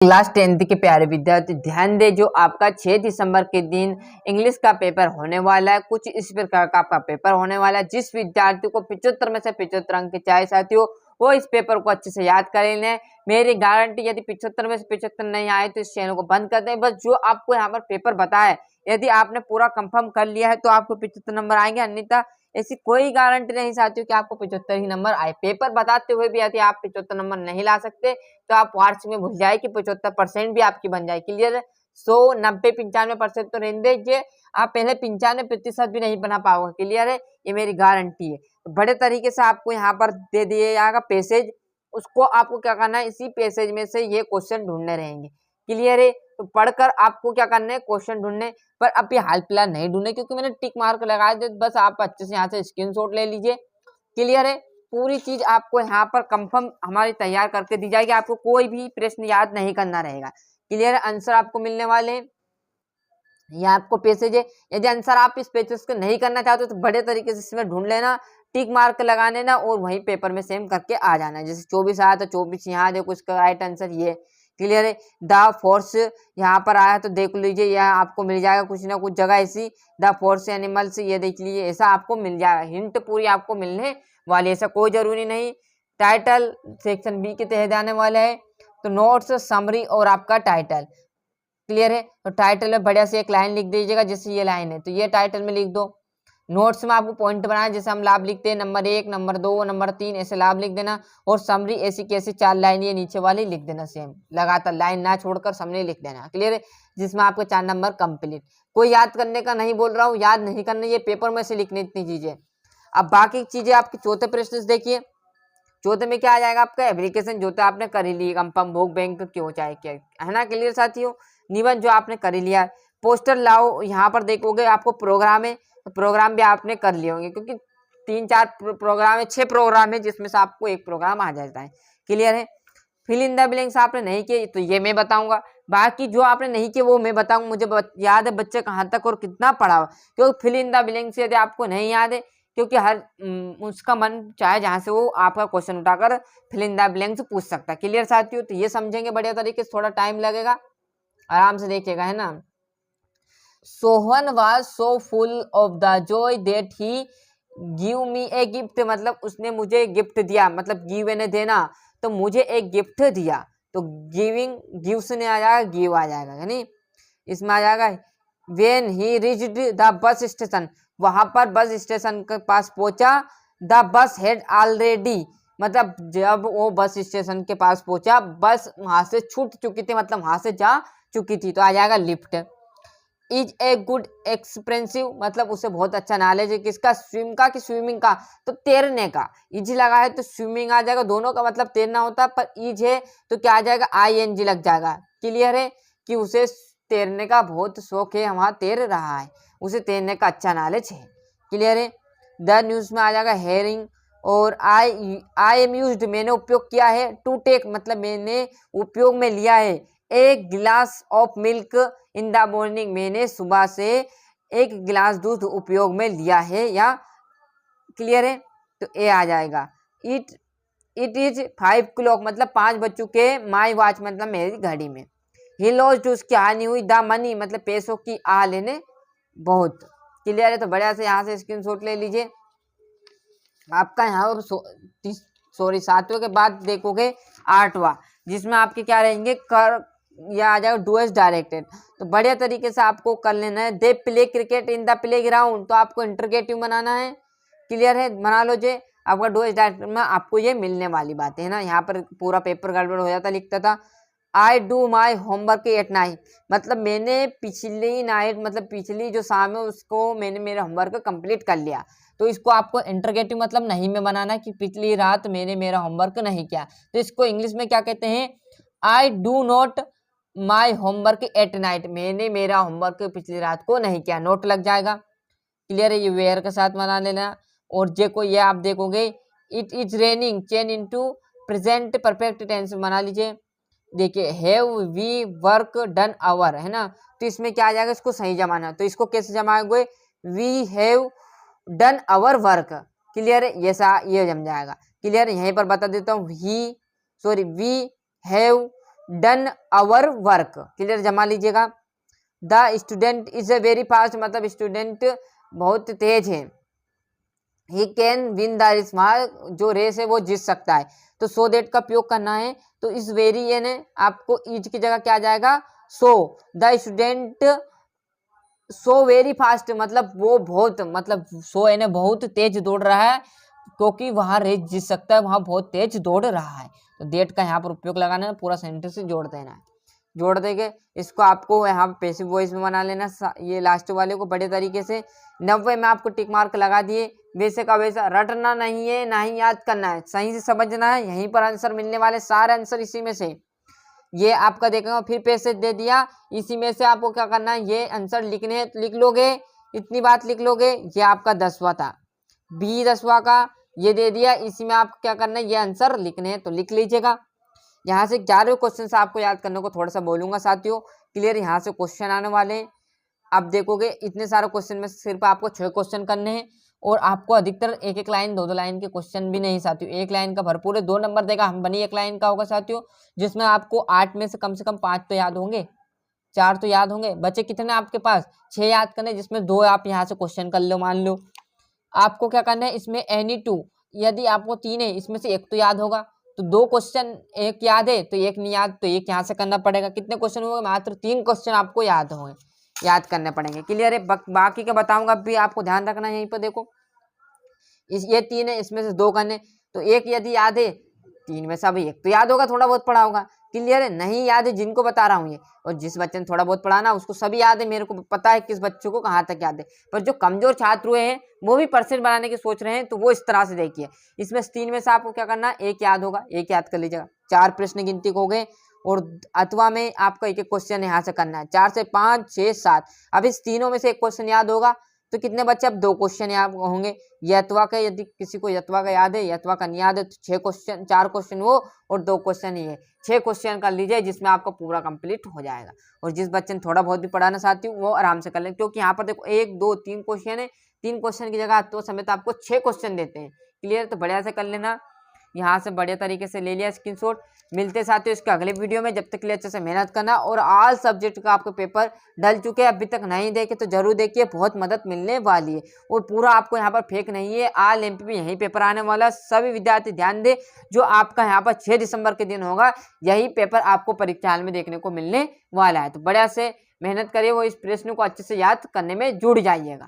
Class 10th के प्यारे विद्यार्थी ध्यान दे, जो आपका 6 दिसंबर के दिन इंग्लिश का पेपर होने वाला है। कुछ इस प्रकार का आपका पेपर होने वाला है। जिस विद्यार्थी को 75 में से 75 अंक चाहिए साथियों, वो इस पेपर को अच्छे से याद कर लें। मेरी गारंटी, यदि 75 में से 75 नहीं आए तो इस चैनल को बंद कर दें। बस जो आपको यहाँ पर पेपर बताया, यदि आपने पूरा कंफर्म कर लिया है तो आपको 75 नंबर आएंगे, अन्यथा ऐसी कोई गारंटी नहीं साथियों कि आपको 75 ही नंबर आए। पेपर बताते हुए भी यदि आप 75 नंबर नहीं ला सकते तो आप वार्ष में भूल जाए कि 75% भी आपकी बन जाए। क्लियर है? 100, 90, 95% तो रहने दीजिए, आप पहले 95% भी नहीं बना पाओगे। क्लियर है? ये मेरी गारंटी है। तो बड़े तरीके से आपको यहाँ पर दे दिया जाएगा पैसेज, उसको आपको क्या करना है, इसी पैसेज में से ये क्वेश्चन ढूंढने रहेंगे। क्लियर है? तो पढ़कर आपको क्या करना है, क्वेश्चन ढूंढने। पर अब ये हाल फिलहाल नहीं ढूंढने, क्योंकि मैंने टिक मार्क लगाया थे। बस आप अच्छे से यहाँ से स्क्रीनशॉट ले लीजिए। क्लियर है? पूरी चीज आपको यहाँ पर कंफर्म हमारी तैयार करके दी जाएगी। आपको कोई भी प्रश्न याद नहीं करना रहेगा। क्लियर है? आंसर आपको मिलने वाले हैं। यह आपको पैसेज है। यदि आंसर आप इस पैसेज को नहीं करना चाहते तो बड़े तरीके से इसमें ढूंढ लेना, टिक मार्क लगा लेना और वहीं पेपर में सेम करके आ जाना। जैसे 24 आया तो 24 यहाँ देखो, इसका राइट आंसर ये। क्लियर है? द फोर्स यहाँ पर आया तो देख लीजिए, यह आपको मिल जाएगा कुछ ना कुछ जगह ऐसी। द फोर्स एनिमल्स, ये देख लीजिए, ऐसा आपको मिल जाएगा। हिंट पूरी आपको मिलने वाली, ऐसा कोई जरूरी नहीं। टाइटल सेक्शन बी के तहत आने वाला है। तो नोट्स, समरी और आपका टाइटल। क्लियर है? तो टाइटल में बढ़िया से एक लाइन लिख दीजिएगा। जैसे ये लाइन है तो ये टाइटल में लिख दो। नोट्स में आपको पॉइंट बनाए, जैसे हम लाभ लिखते हैं, नंबर 1, नंबर 2, नंबर 3, ऐसे लाभ लिख देना। और समरी ऐसी कैसी 4 लाइन ये नीचे वाली लिख देना, सेम लगातार लाइन ना छोड़कर समरी लिख देना। क्लियर है? जिसमें आपको 4 नंबर कंप्लीट। कोई याद करने का नहीं बोल रहा हूँ, याद नहीं करना, ये पेपर में से लिखनी इतनी चीजें। अब बाकी चीजें आपके चौथे प्रश्न से देखिए। चौथे में क्या आ जाएगा आपका, एप्लीकेशन जो तो आपने कर ही ली, कंपम भोग बैंक क्यों चाहे क्या, है ना? क्लियर साथियों? निबंध जो आपने कर ही लिया। पोस्टर लाओ, यहाँ पर देखोगे आपको प्रोग्राम है, तो प्रोग्राम भी आपने कर लिए होंगे, क्योंकि 3-4 प्रोग्राम है, 6 प्रोग्राम है, जिसमें से आपको एक प्रोग्राम आ जाता है। क्लियर है? फिल इन द ब्लैंक्स आपने नहीं किए तो ये मैं बताऊंगा। बाकी जो आपने नहीं किए वो मैं बताऊंगा। मुझे याद है बच्चे कहाँ तक और कितना पढ़ा हुआ, क्योंकि फिल इन द ब्लैंक्स यदि आपको नहीं याद है, क्योंकि हर उसका मन चाहे जहां से वो आपका क्वेश्चन उठाकर फिल इन द ब्लैंक्स पूछ सकता है। क्लियर साथियों? तो ये समझेंगे बढ़िया तरीके से, थोड़ा टाइम लगेगा, आराम से देखिएगा, है ना। Sohan was so full of the Joy that he give me a gift, मतलब उसने मुझे गिफ्ट दिया, मतलब गिव ने देना, तो मुझे एक गिफ्ट दिया। तो गिविंग, गिव से नहीं आ जाएगा, गिव आ जाएगा, यानी इसमें आ जाएगा। When he reached the bus station, वहां पर बस स्टेशन के पास पहुंचा। द बस हेड ऑलरेडी, मतलब जब वो बस स्टेशन के पास पहुंचा, बस वहां से छूट चुकी थी, मतलब वहां से जा चुकी थी, तो आ जाएगा lift. Is a good expensive, मतलब उसे बहुत अच्छा नॉलेज है, किसका, स्विम का कि स्विमिंग का, तो तैरने का। इज लगा है तो स्विमिंग आ जाएगा, दोनों का मतलब तैरना होता है, पर इज है तो क्या आ जाएगा, ING लग जाएगा। क्लियर है? कि उसे तैरने का बहुत शौक है, वहां तैर रहा है, उसे तैरने का अच्छा नॉलेज है। क्लियर है? द न्यूज में आ जाएगा हेयरिंग। और आई एम यूज्ड, मैंने उपयोग किया है। टू टेक, मतलब मैंने उपयोग में लिया है। एक गिलास of milk in the morning, मैंने सुबह से एक गिलास दूध उपयोग में लिया है, या क्लियर है? तो ए आ जाएगा। इट इट इज 5 o'clock, मतलब 5 बज चुके, माई वॉच, मतलब मेरी घड़ी में। ही लॉस्ट, उसकी हानि हुई। द मनी, मतलब पैसों की आ लेने बहुत। क्लियर है? तो बढ़िया से यहाँ से स्क्रीनशॉट ले लीजिए। आपका यहाँ और सॉरी 7वें के बाद देखोगे 8वां, जिसमें आपके क्या रहेंगे, कर या आ जाएगा डूएस डायरेक्टेड। तो बढ़िया तरीके से आपको कर लेना है। They play cricket in the play ground, तो आपको इंटरगेटिव बनाना है। क्लियर है? बना लो जे आपका डूएस डायरेक्टेड में आपको ये मिलने वाली बात है ना। यहाँ पर पूरा पेपर गड़बड़ हो जाता, लिखता था I do my homework at night, मतलब मैंने पिछली नाइट, मतलब पिछली जो शाम है उसको मैंने मेरा होमवर्क कंप्लीट कर लिया। तो इसको आपको इंटरगेटिव मतलब नहीं में बनाना, कि पिछली रात मैंने मेरा होमवर्क नहीं किया। तो इसको इंग्लिश में क्या कहते हैं, I do not my homework at night, मैंने मेरा होमवर्क पिछली रात को नहीं किया, नोट लग जाएगा। क्लियर है? ये वेयर के साथ बना लेना। और जे को ये आप देखोगे, it is raining, change into present perfect tense बना लीजिए। देखिए have we work done our, है ना, तो इसमें क्या आ जाएगा, इसको सही जमाना। तो इसको कैसे जमाओगे, we have done our work. Clear है? ये जम जाएगा। क्लियर है? यहीं पर बता देता हूँ, we have done our work. Clear, जमा लीजिएगा। The student is a very fast, मतलब स्टूडेंट बहुत तेज है। He can win the race, वहाँ जो रेस है वो जीत सकता है। तो सो देट का उपयोग करना है, तो इस वेरी ये ने आपको इज की जगह क्या आ जाएगा, so. The student so very fast, मतलब वो बहुत, मतलब सो यानी बहुत तेज दौड़ रहा है, क्योंकि वहाँ रेस जीत सकता है, वहाँ बहुत तेज दौड़ रहा है। तो देट का यहाँ पर उपयोग लगाना है, पूरा सेंटेंस जोड़ देना है। जोड़ देंगे इसको, आपको यहाँ पे पैसिव वॉइस में बना लेना, ये लास्ट वाले को बड़े तरीके से। 90 में आपको टिक मार्क लगा दिए। वैसे का वैसा रटना नहीं है, ना ही याद करना है, सही से समझना है। यहीं पर आंसर मिलने वाले, सारे आंसर इसी में से। ये आपका देखेंगे, फिर पैसेज दे दिया, इसी में से आपको क्या करना है, ये आंसर लिखने हैं, लिख लोगे, इतनी बात लिख लोगे। ये आपका 10वां था, बी 10वां का ये दे दिया, इसी में आपको क्या करना है, ये आंसर लिखने हैं, तो लिख लीजिएगा। यहाँ से 11 क्वेश्चन से आपको याद करने को थोड़ा सा बोलूंगा साथियों। क्लियर, यहाँ से क्वेश्चन आने वाले हैं। अब देखोगे इतने सारे क्वेश्चन में सिर्फ आपको 6 क्वेश्चन करने हैं, और आपको अधिकतर एक एक लाइन, 2-2 लाइन के क्वेश्चन भी नहीं साथियों, एक लाइन का भरपूर है। 2 नंबर देगा, हम बनी 1 लाइन का होगा साथियों, जिसमें आपको 8 में से कम 5 तो याद होंगे, 4 तो याद होंगे। बचे कितने आपके पास, 6 याद करने, जिसमें 2 आप यहाँ से क्वेश्चन कर लो। मान लो आपको क्या करना है, इसमें एनी 2, यदि आपको 3 है, इसमें से 1 तो याद होगा, तो 2 क्वेश्चन, 1 याद है तो 1 नहीं याद, तो 1 यहाँ से करना पड़ेगा। कितने क्वेश्चन हुए, मात्र 3 क्वेश्चन आपको याद होंगे, याद करने पड़ेंगे। क्लियर है, बाकी का बताऊंगा, भी आपको ध्यान रखना है। यहीं पर देखो, ये 3 है, इसमें से 2 करने, तो 1 यदि याद है, 3 में से अभी 1 तो याद होगा, थोड़ा बहुत पढ़ा होगा। क्लियर है, नहीं याद है जिनको बता रहा हूँ ये, और जिस बच्चे ने थोड़ा बहुत पढ़ा ना, उसको सभी याद है, मेरे को पता है किस बच्चों को कहाँ तक याद है। पर जो कमजोर छात्र हुए हैं, वो भी परसेंट बनाने की सोच रहे हैं, तो वो इस तरह से देखिए, इसमें 3 में से आपको क्या करना है, 1 याद होगा, 1 याद कर लीजिएगा। 4 प्रश्न गिनती को हो गए, और अथवा में आपका एक एक क्वेश्चन यहाँ से करना है। 4 से 5, 6, 7, अब इस तीनों में से 1 क्वेश्चन याद होगा, तो कितने बच्चे, अब 2 क्वेश्चन याद होंगे। यत्वा का, यदि किसी को यत्वा का याद है, यत्वा का नहीं याद है, तो 6 क्वेश्चन, 4 क्वेश्चन वो और 2 क्वेश्चन ये, 6 क्वेश्चन कर लीजिए, जिसमें आपका पूरा कंप्लीट हो जाएगा। और जिस बच्चे ने थोड़ा बहुत भी पढ़ाना चाहती हूँ, वो आराम से कर लें, क्योंकि यहाँ पर देखो 1, 2, 3 क्वेश्चन है, 3 क्वेश्चन की जगह तो समेत आपको 6 क्वेश्चन देते हैं। क्लियर, तो बढ़िया से कर लेना। यहाँ से बढ़िया तरीके से ले लिया स्क्रीनशॉट। मिलते साथियों इसके अगले वीडियो में, जब तक के लिए अच्छे से मेहनत करना। और ऑल सब्जेक्ट का आपके पेपर डल चुके हैं, अभी तक नहीं देखे तो जरूर देखिए, बहुत मदद मिलने वाली है। और पूरा आपको यहाँ पर फेक नहीं है, ऑल एमपी यही पेपर आने वाला। सभी विद्यार्थी ध्यान दे, जो आपका यहाँ पर 6 दिसंबर के दिन होगा, यही पेपर आपको परीक्षा हाल में देखने को मिलने वाला है। तो बढ़िया से मेहनत करिए, वो इस प्रश्न को अच्छे से याद करने में जुड़ जाइएगा।